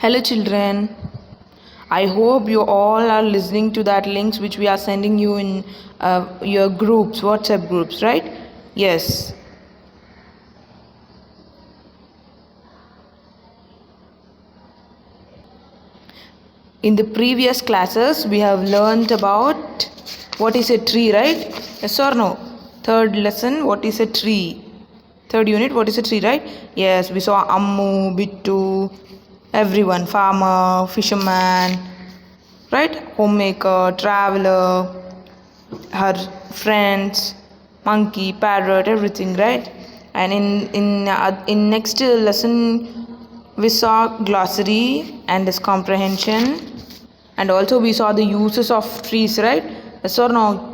Hello children, I hope you all are listening to that links which we are sending you in your groups, WhatsApp groups, right? Yes. In the previous classes we have learned about what is a tree, right? Yes or no? Third lesson, what is a tree? Third unit, what is a tree, right? Yes, we saw Ammu, Bittu, everyone, farmer, fisherman, right? Homemaker, traveler, her friends, monkey, parrot, everything, right? And in next lesson we saw glossary and its comprehension, and also we saw the uses of trees, right? Yes or no?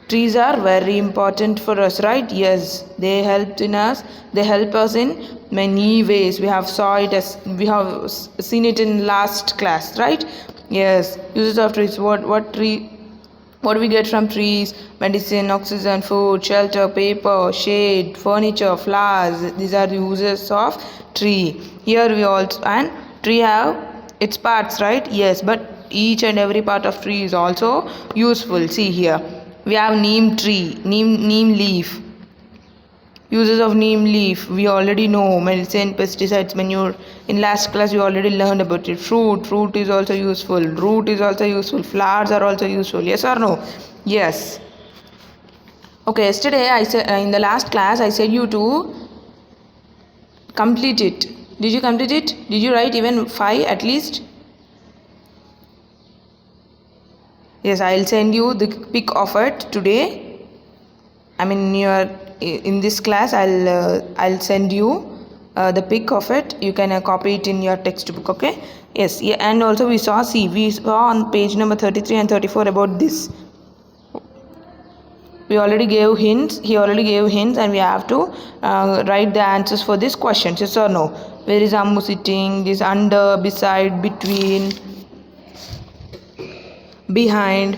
Trees are very important for us, right? Yes, they helped in us. They help us in many ways. We have seen it in last class, right? Yes, uses of trees. What do we get from trees? Medicine, oxygen, food, shelter, paper, shade, furniture, flowers. These are the uses of tree. Here we also, and tree have its parts, right? Yes, but each and every part of tree is also useful. See here, we have neem tree, neem leaf. Uses of neem leaf, we already know. Medicine, pesticides, manure. In last class we already learned about it. Fruit is also useful. Root is also useful. Flowers are also useful. Yes or no? Yes. Okay, yesterday I said in the last class I said you to complete it. Did you complete it? Did you write even 5 at least? Yes, I'll send you the pic of it today. I mean, in this class I'll send you the pic of it. You can copy it in your textbook. Okay? Yes. Yeah, and also we saw on page number 33 and 34 about this. We already gave hints. He already gave hints, and we have to write the answers for this question. Yes or no? Where is Ammu sitting? This under, beside, between, behind,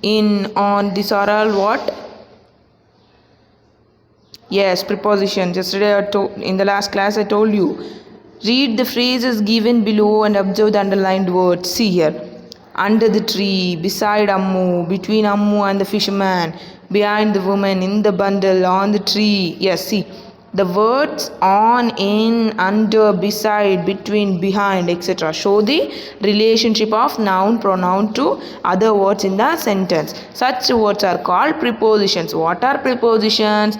in, on. These are all what? Yes, prepositions. Yesterday in the last class I told you. Read the phrases given below and observe the underlined words. See here. Under the tree, beside Ammu, between Ammu and the fisherman, behind the woman, in the bundle, on the tree. Yes, see. The words on, in, under, beside, between, behind, etc. show the relationship of noun, pronoun to other words in the sentence. Such words are called prepositions. What are prepositions?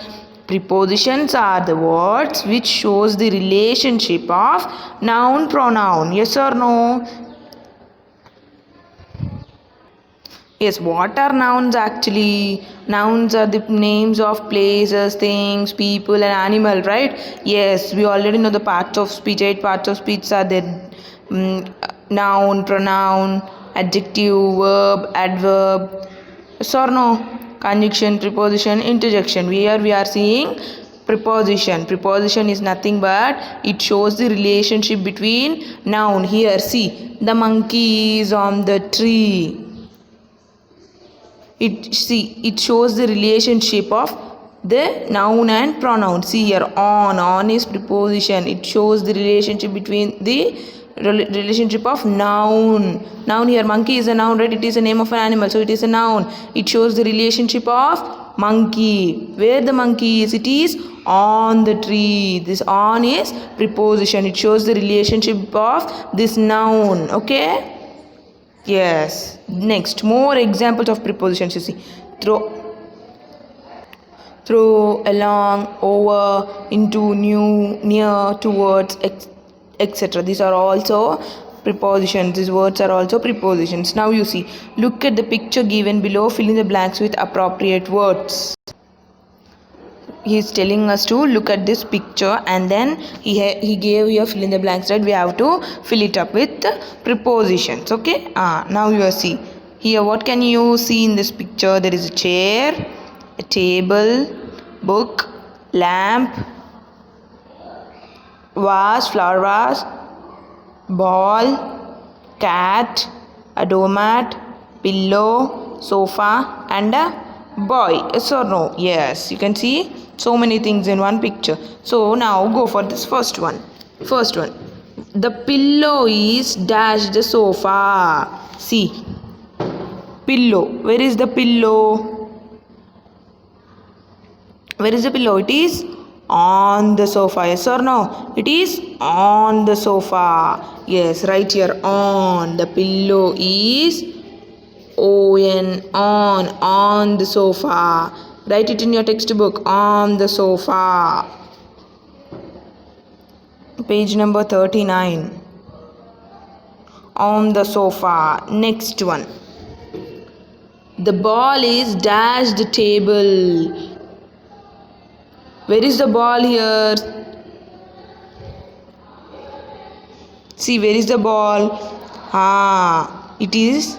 Prepositions are the words which shows the relationship of noun, pronoun. Yes or no? Yes, what are nouns actually? Nouns are the names of places, things, people and animal, right? Yes, we already know the parts of speech. 8 parts of speech are there. Noun, pronoun, adjective, verb, adverb. Yes or no? Conjunction, preposition, interjection. Here we are seeing preposition. Preposition is nothing but it shows the relationship between noun. Here see, the monkey is on the tree. It shows the relationship of the noun and pronoun. See here, on is preposition. It shows the relationship between the relationship of noun. Noun here, monkey is a noun, right? It is a name of an animal, so it is a noun. It shows the relationship of monkey. Where the monkey is, it is on the tree. This on is preposition. It shows the relationship of this noun. Okay? Yes. Next, more examples of prepositions. You see, through, along, over, into, new, near, towards, etc. These are also prepositions. These words are also prepositions. Now you see, look at the picture given below. Fill in the blanks with appropriate words. He is telling us to look at this picture, and then he gave here fill in the blanks, right? We have to fill it up with prepositions. Okay. Now you see here, what can you see in this picture? There is a chair, a table, book, lamp, vase, flower vase, ball, cat, a doormat, pillow, sofa and a boy. Yes or no? Yes, you can see so many things in one picture. So now go for this first one. The pillow is dash the sofa. See, pillow. Where is the pillow? Where is the pillow? It is on the sofa. Yes or no? It is on the sofa. Yes, right here. On. The pillow is on the sofa. Write it in your textbook. On the sofa. Page number 39. On the sofa. Next one. The ball is dash the table. Where is the ball here? See, where is the ball? It is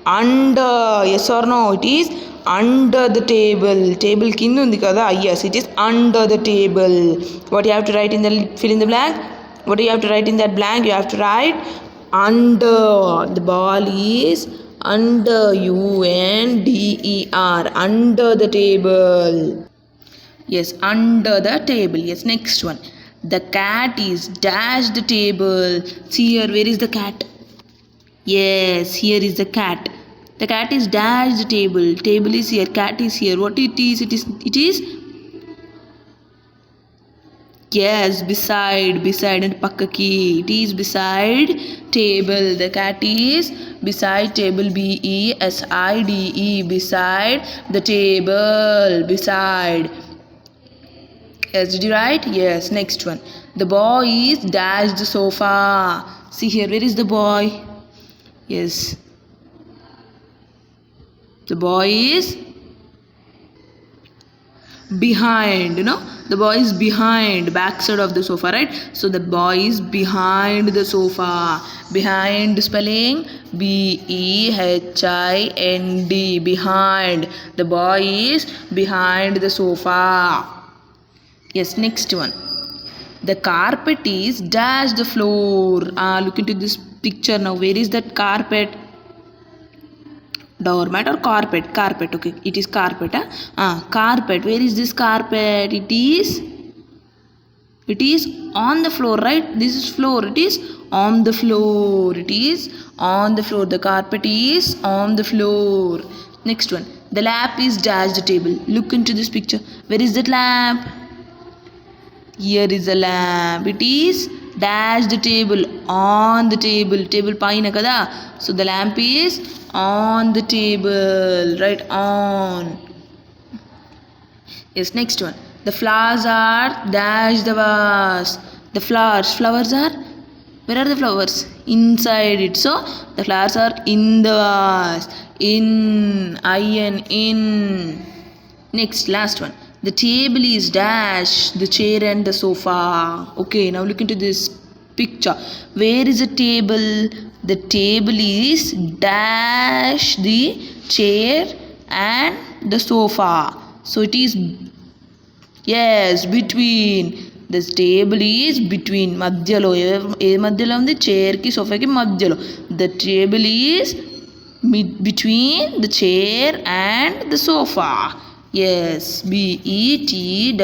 under. Yes or no? It is under the table. Table kinda undi kada? Yes, it is under the table. What you have to write in the fill in the blank? What do you have to write in that blank? You have to write under. The ball is under. UNDER. Under the table. Yes, under the table. Yes, next one. The cat is dash the table. See here, where is the cat? Yes, here is the cat. The cat is dash the table. Table is here, cat is here. What it is? It is yes, beside and pakkaki. It is beside table. The cat is beside table. BESIDE. Beside the table. Beside. Yes, did you write? Yes, next one. The boy is dash the sofa. See here, where is the boy? Yes. The boy is behind, the boy is behind, back side of the sofa, right? So the boy is behind the sofa. Behind spelling BEHIND. Behind. The boy is behind the sofa. Yes, next one. The carpet is dash the floor. Look into this picture now. Where is that carpet? Doormat or carpet? Carpet. Okay, it is carpet. Carpet. Where is this carpet? It is on the floor, right? This is floor. It is on the floor. It is on the floor. The carpet is on the floor. Next one. The lamp is dash the table. Look into this picture. Where is that lamp? Here is a lamp. It is dash the table. On the table. Table paina kada. So the lamp is on the table. Right, on. Yes, next one. The flowers are dash the vase. The flowers are, where are the flowers? Inside it. So the flowers are in the vase. In. Next, last one. The table is dash the chair and the sofa. Okay, now look into this picture. Where is the table? The table is dash the chair and the sofa. So it is, yes, between. This table is between. Madhyalo. Madhyalo undi chair ki sofa ki madhyalo. The table is between the chair and the sofa. Yes, BETWEEN.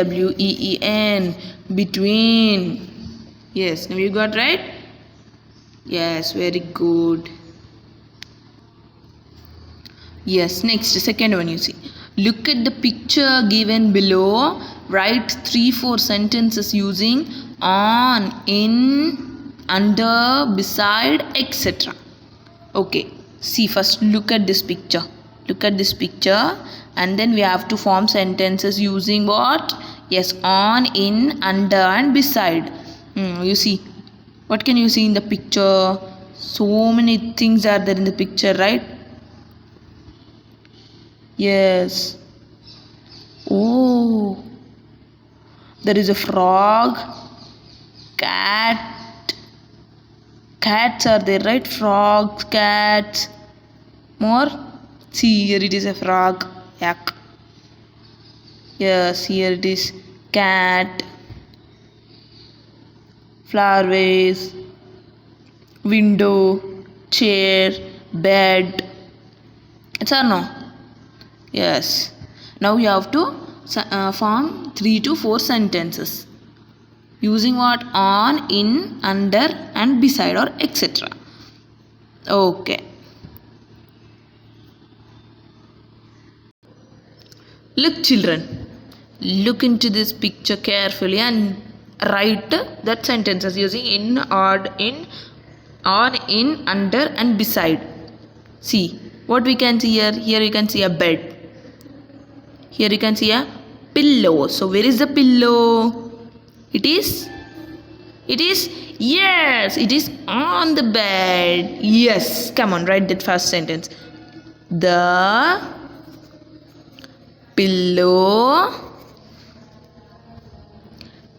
Between. Yes, now you got right? Yes, very good. Yes, next, second one you see. Look at the picture given below. Write 3-4 sentences using on, in, under, beside, etc. Okay, see, first look at this picture. Look at this picture, and then we have to form sentences using what? Yes, on, in, under, and beside. You see, what can you see in the picture? So many things are there in the picture, right? Yes. Oh, there is a frog, cat. Cats are there, right? Frogs, cats. More. See, here it is a frog. Yak. Yes, here it is cat. Flower vase, window, chair, bed. It's or no? Yes. Now you have to form 3 to 4 sentences. Using what? On, in, under and beside or etc. Okay. Look children, look into this picture carefully and write that sentences using in, odd, in, on, in, under and beside. See what we can see here. Here you can see a bed. Here you can see a pillow. So where is the pillow? It is yes, it is on the bed. Yes, come on, write that first sentence. The pillow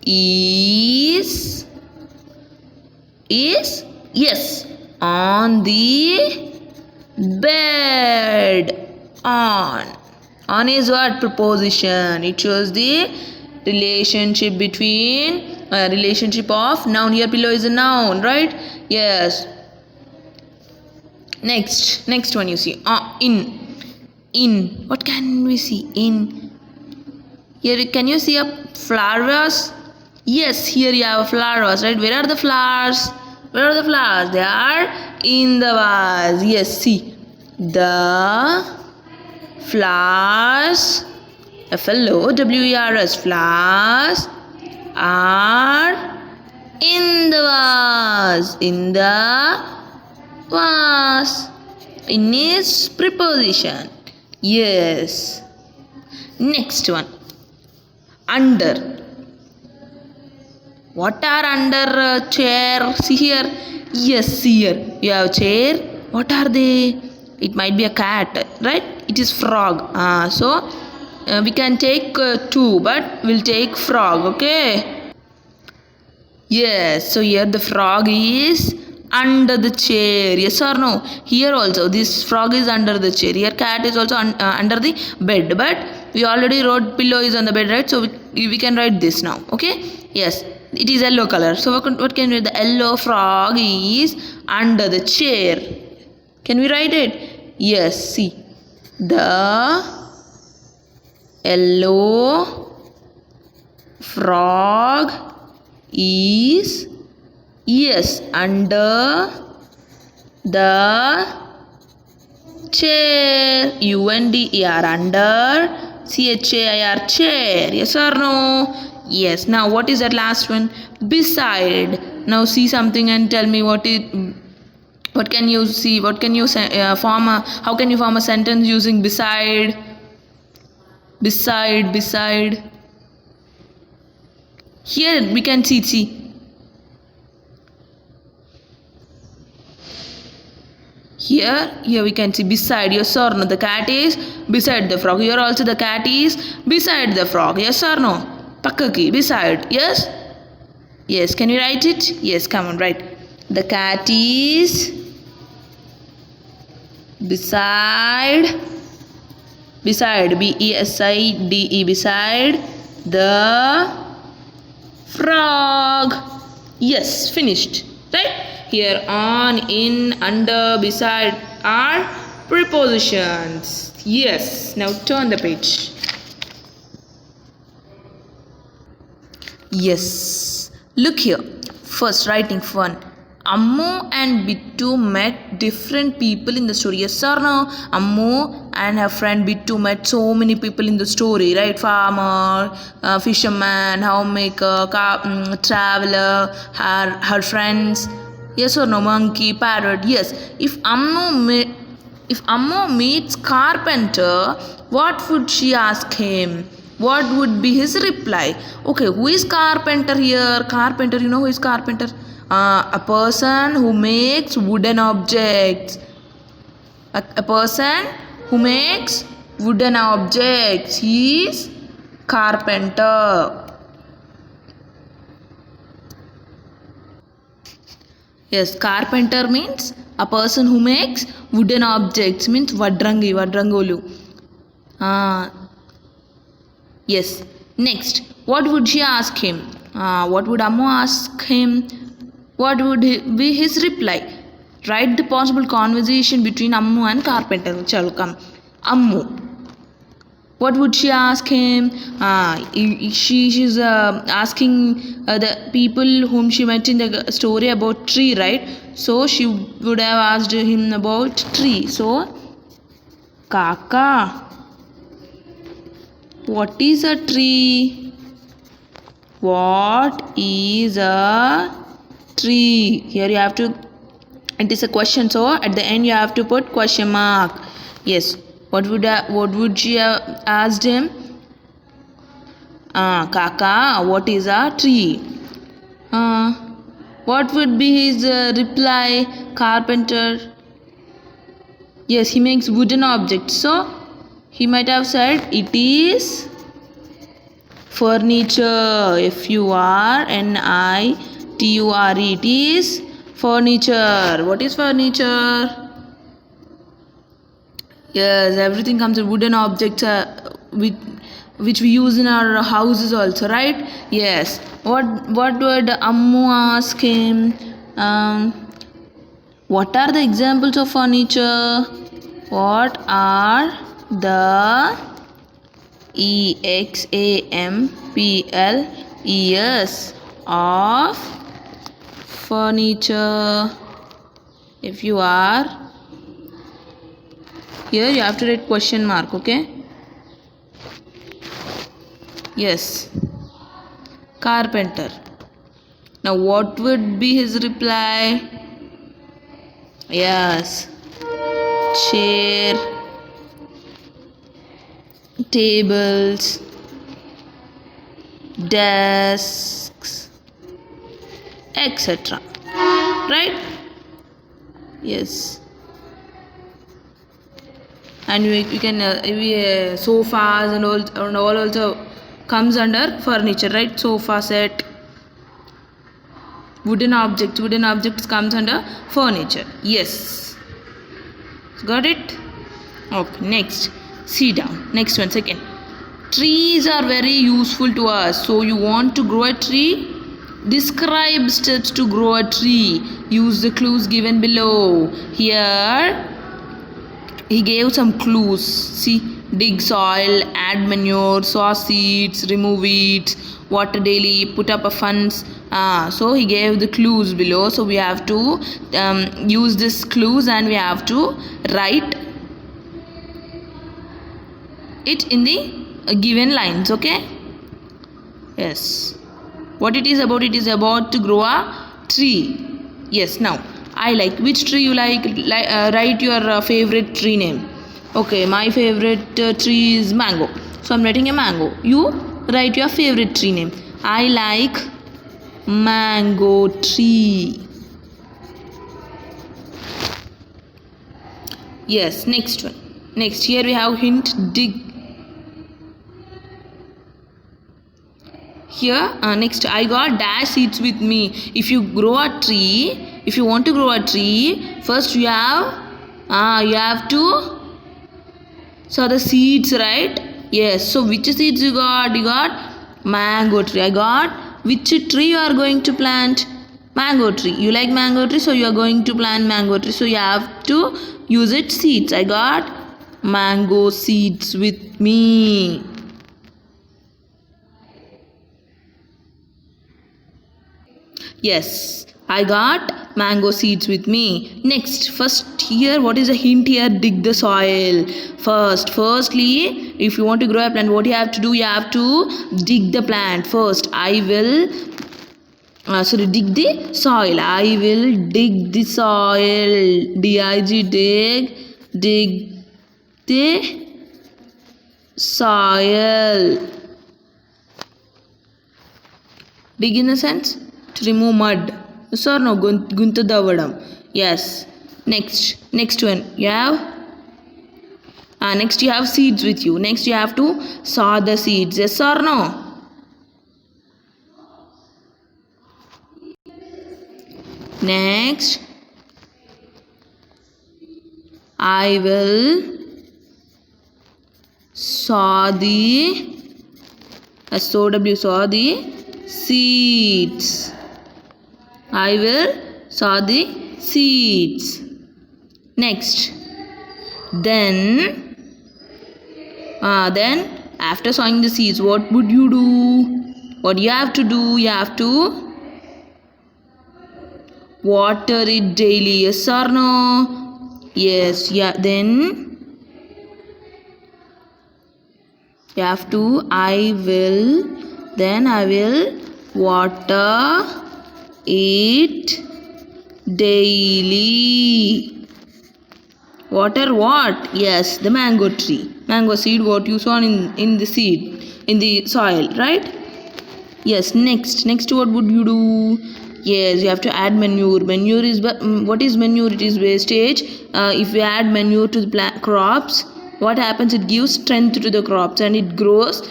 is yes on the bed. On is what? Preposition. It shows the relationship between relationship of noun. Here pillow is a noun, right? Yes. Next one you see in. What can we see? In. Here can you see a flowers? Yes, here you have flowers, right? Where are the flowers? Where are the flowers? They are in the vase. Yes, see. The flowers, flowers, flowers are in the vase. In the vase. In is preposition. Yes. Next one. Under. What are under chair? See here. Yes, here you have chair. What are they? It might be a cat, right? It is frog. So we can take two, but we'll take frog. Okay. Yes. So here the frog is under the chair. Yes or no? Here also this frog is under the chair. Here cat is also under the bed. But we already wrote pillow is on the bed, right? So we can write this now. Okay. Yes. It is yellow color. So what can we write? The yellow frog is under the chair. Can we write it? Yes. See. The yellow frog is yes under the chair. U-N-D-E-R under C-H-A-I-R chair. Yes or no? Yes. Now what is that last one? Beside. Now see something and tell me what can you see? What can you form a? How can you form a sentence using beside? Beside. Here we can see. Here we can see beside. Yes or no? The cat is beside the frog. Here also the cat is beside the frog. Yes or no? Pakkaki, beside. Yes. Yes. Can you write it? Yes. Come on, write. The cat is beside. B-E-S-I-D-E. Beside the frog. Yes. Finished. Right? Here on, in, under, beside are prepositions. Yes. Now turn the page. Yes. Look here. First writing one. Ammu and Bittu met different people in the story. Yes or no? Ammu and her friend Bittu met so many people in the story, right? Farmer, fisherman, homemaker, traveler, her friends. Yes or no? Monkey, parrot. Yes. If Ammu meets carpenter, what would she ask him? What would be his reply? Okay, who is carpenter here? Carpenter, you know who is carpenter? A person who makes wooden objects. A person who makes wooden objects. He is carpenter. Yes, carpenter means a person who makes wooden objects. Means vadrangolu. Yes. Next, what would she ask him? What would Ammu ask him? What would be his reply? Write the possible conversation between Ammu and carpenter. Chalo, come. Ammu. What would she ask him? She's asking the people whom she met in the story about tree, right? So she would have asked him about tree. So, Kaka, what is a tree? What is a tree? Here you have to, it is a question, so at the end you have to put question mark. Yes. What would she have asked him? Kaka, what is a tree? What would be his reply? Carpenter. Yes, he makes wooden objects. So he might have said it is furniture. F-U-R-N-I-T-U-R-E. It is furniture. What is furniture? Yes, everything comes with wooden objects which we use in our houses also, right? Yes. What would Ammu ask him? What are the examples of furniture? What are the examples of furniture? If you are here, you have to write question mark, okay? Yes. Carpenter. Now what would be his reply? Yes. Chair, tables, desks, etc. Right? Yes. And you can sofas and all also comes under furniture, right? Sofa set, wooden objects comes under furniture. Yes, got it? Okay, next, sit down. Next one, second. Trees are very useful to us. So you want to grow a tree? Describe steps to grow a tree. Use the clues given below. Here he gave some clues. See, dig soil, add manure, sow seeds, remove weeds, water daily, put up a fence. So he gave the clues below. So we have to use these clues and we have to write it in the given lines. Okay. Yes. What it is about to grow a tree. Yes. Now I like, which tree you like write your favorite tree name. Okay, my favorite tree is mango, so I'm writing a mango. You write your favorite tree name. I like mango tree. Yes, next one. Next, here we have hint, dig. Here next, I got dash seeds with me. If you want to grow a tree, first you have to sow the seeds, right? Yes. So which seeds you got? You got mango tree. I got, which tree you are going to plant? Mango tree. You like mango tree, so you are going to plant mango tree. So you have to use its seeds. I got mango seeds with me. Yes, I got mango seeds with me. Next, first here, what is a hint here? Dig the soil. Firstly, if you want to grow a plant, what you have to do? You have to dig the plant. First, I will dig the soil. I will dig the soil. D-I-G, dig the soil. Dig in the sense to remove mud. Yes or no? Gunta davadam. Yes. Next one. You have next you have seeds with you. Next you have to sow the seeds. Yes or no? Next, I will sow the sow the seeds. I will sow the seeds. Next, then After sowing the seeds, what would you do? What you have to do? You have to water it daily. Yes or no? Yes. Yeah. Then you have to. I will water it daily. Water what? Yes, the mango tree. Mango seed, what you saw in the seed, in the soil, right? Yes, next what would you do? Yes, you have to add manure. Manure is, what is manure? It is wastage. If you add manure to the crops, what happens? It gives strength to the crops and it grows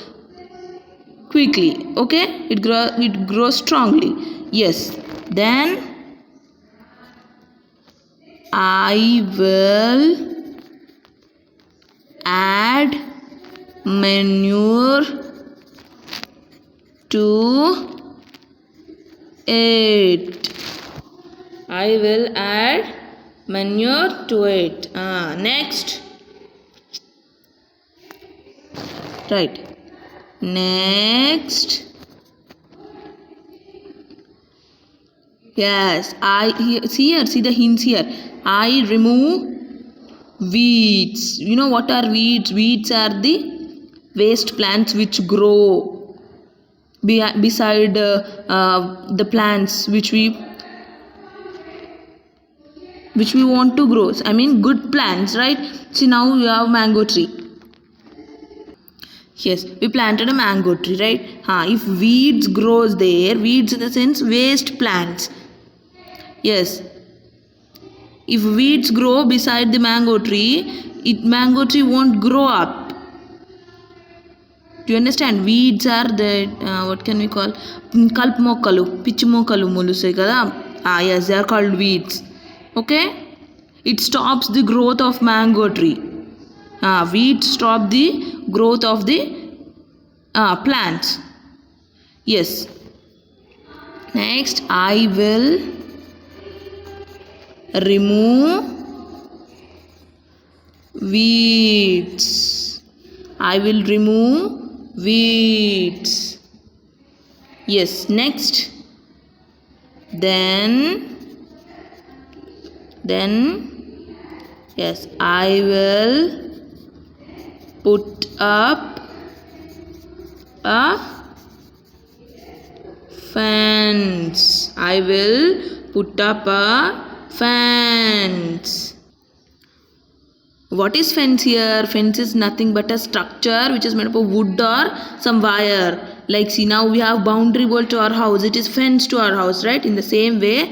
quickly. Okay, it grows strongly. Yes, then I will add manure to it. I will add manure to it. Next. Right. Next. Yes, see the hints here. I remove weeds. You know what are weeds? Weeds are the waste plants which grow beside the plants which we want to grow. I mean good plants, right? See, now you have mango tree. Yes, we planted a mango tree, right? If weeds grows there, weeds in the sense waste plants. Yes, if weeds grow beside the mango tree, mango tree won't grow up. Do you understand? Weeds are the what can we call? Kalp mokkalu, pichi mokkalu molusai kada. Yes, they are called weeds. Okay, it stops the growth of mango tree. Weeds stop the growth of the plants. Yes. Next, I will remove weeds. I will remove weeds. Yes. Next, then yes, I will put up a fence. I will put up a fence. What is fence here? Fence is nothing but a structure which is made up of wood or some wire. Like, see, now we have boundary wall to our house. It is fence to our house, right? In the same way,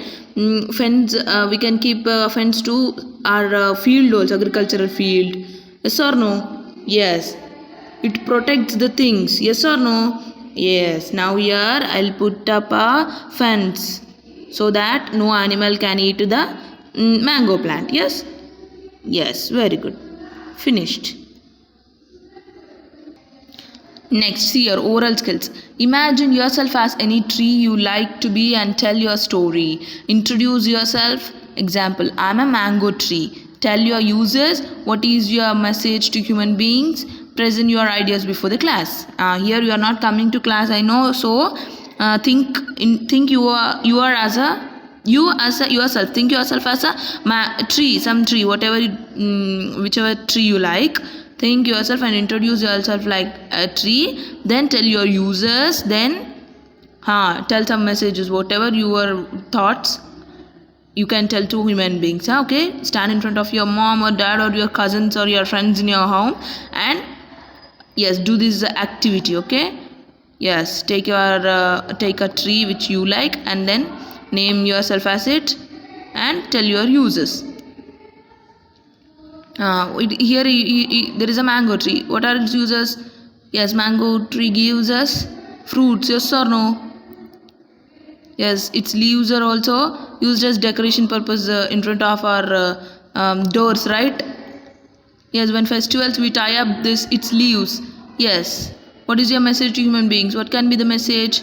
fence, we can keep a fence to our field also, agricultural field. Yes or no? Yes. It protects the things. Yes or no? Yes. Now here I'll put up a fence so that no animal can eat the mango plant. Yes? Yes. Very good. Finished. Next, see your oral skills. Imagine yourself as any tree you like to be and tell your story. Introduce yourself. Example, I'm a mango tree. Tell your users what is your message to human beings. Present your ideas before the class. Here you are not coming to class, I know. So think yourself. Think yourself as a tree, some tree, whatever, whichever tree you like. Think yourself and introduce yourself like a tree. Then tell your users. Then tell some messages, whatever your thoughts you can tell to human beings. Okay, stand in front of your mom or dad or your cousins or your friends in your home and yes, do this activity. Okay, yes, take a tree which you like and then name yourself as it and tell your users. Here there is a mango tree. What are its uses? Yes, mango tree gives us fruits. Yes or no? Yes, its leaves are also used as decoration purpose in front of our doors, right? Yes, when festivals we tie up its leaves. Yes. What is your message to human beings? What can be the message?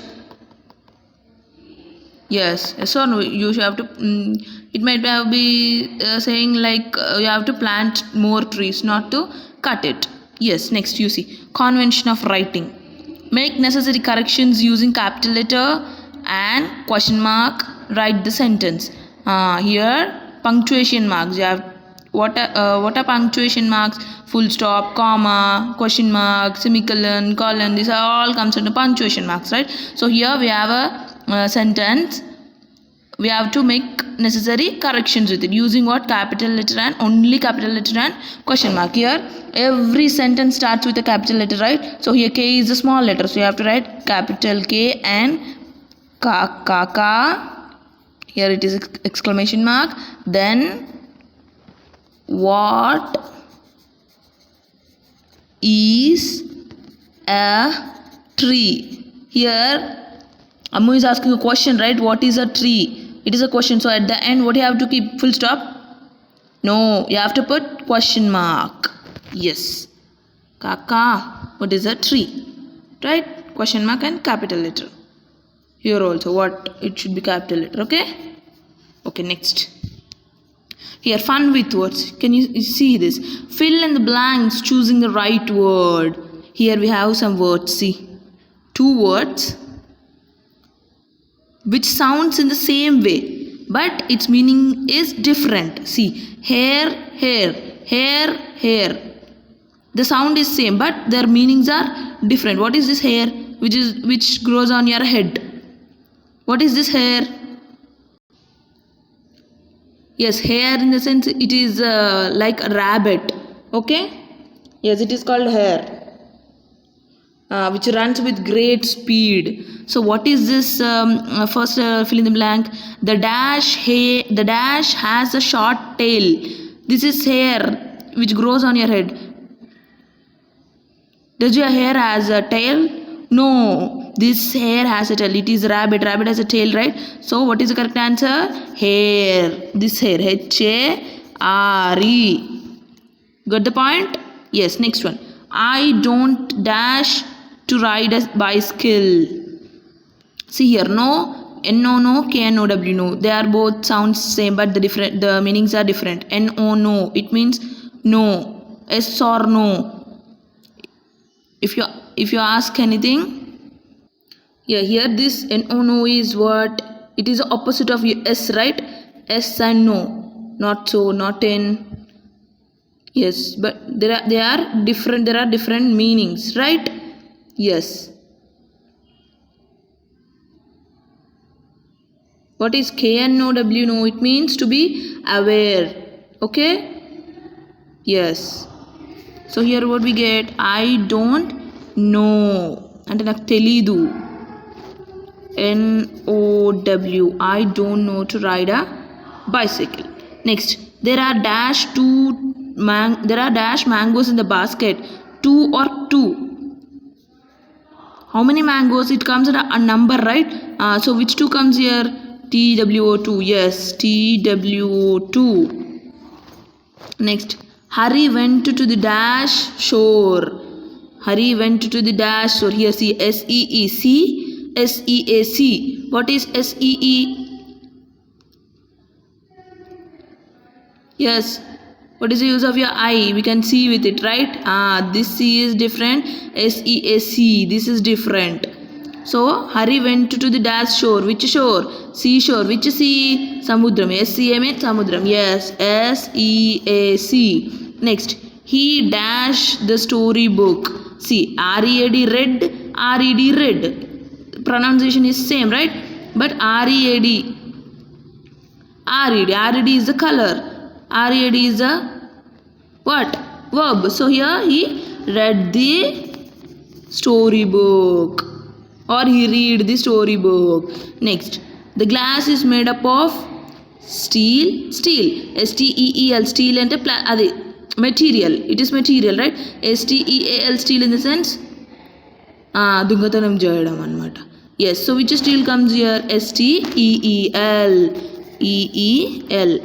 Yes or no? You have to. It might be saying like you have to plant more trees, not to cut it. Yes, next you see convention of writing. Make necessary corrections using capital letter and question mark. Write the sentence. Here punctuation marks. You have what are punctuation marks? Full stop, comma, question mark, semicolon, colon. These are all comes under punctuation marks, right? So here we have a sentence. We have to make necessary corrections with it using what? Capital letter and only capital letter and question mark. Here every sentence starts with a capital letter, right? So here K is a small letter, so you have to write capital K and ka. Here it is exclamation mark. Then what is a tree? Here Ammu is asking a question, right? What is a tree? It is a question. So at the end, what you have to keep? Full stop? No, you have to put question mark. Yes. Kaka. What is a tree? Right? Question mark and capital letter. Here also, what? It should be capital letter. Okay? Okay, next. Here, fun with words. Can you see this? Fill in the blanks choosing the right word. Here we have some words. See. 2 words which sounds in the same way but its meaning is different. See, hair, hair, hair, hair. The sound is same but their meanings are different. What is this hair which grows on your head? What is this hair? Yes, hair in the sense it is like a rabbit. Okay? Yes, it is called hair. Which runs with great speed. So what is this? First fill in the blank. The dash has a short tail. This is hair which grows on your head. Does your hair has a tail? No, this hair has a tail. It is rabbit. Rabbit has a tail, right? So what is the correct answer? Hair. This hair. H-A-R-E. Got the point? Yes, next one. I don't dash to ride a bicycle. See here, no, N-O, no, K-N-O-W, no. They are both sounds same but the meanings are different. N-O, no, it means no. S or no. If you ask anything, yeah, here this N-O, no is what? It is the opposite of S, right? S and no. Not so, not in. Yes, but they are different. There are different meanings, right? Yes. What is K-N-O-W? No, it means to be aware. Okay? Yes. So here what we get? I don't know. And నాకు తెలీదు. N-O-W. I don't know to ride a bicycle. Next, there are dash mangoes in the basket. 2 or 2. How many mangoes? It comes in a number, right? So which 2 comes here? TWO2. Yes, TWO2. Next, Hari went to the dash shore. Hari went to the dash shore. Here see S-E-E-C, S-E-A-C. What is S-E-E? Yes. What is the use of your eye? We can see with it, right? This C is different. S-E-A-C. This is different. So, Hari went to the dash shore. Which shore? Seashore. Which sea? Samudram. S-C-A means Samudram. Yes. S-E-A-C. Next, he dashed the storybook. See, R-E-A-D, read. R-E-D, read. Pronunciation is same, right? But R-E-A-D. R-E-D. R-E-D is the color. R-E-A-D is a what? Verb. So here he read the storybook or he read the storybook. Next, the glass is made up of steel. Steel. S-T-E-E-L. Steel and material. It is material, right? S-T-E-A-L. Steel in the sense dungatanam jayadam anamata. Yes. So which steel comes here? S-T-E-E-L. E-E-L.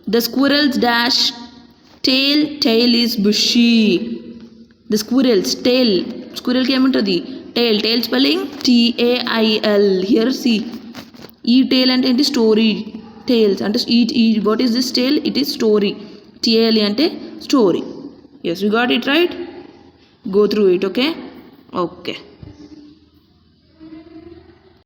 The squirrel's dash tail. Tail is bushy. The squirrel's tail. Squirrel ki emuntadi? Tail. Tail spelling T-A-I-L. Here see. E-tail ante story. Tails. Ante what is this tail? It is story. T-A-L ante story. Yes, we got it right. go through it. Okay.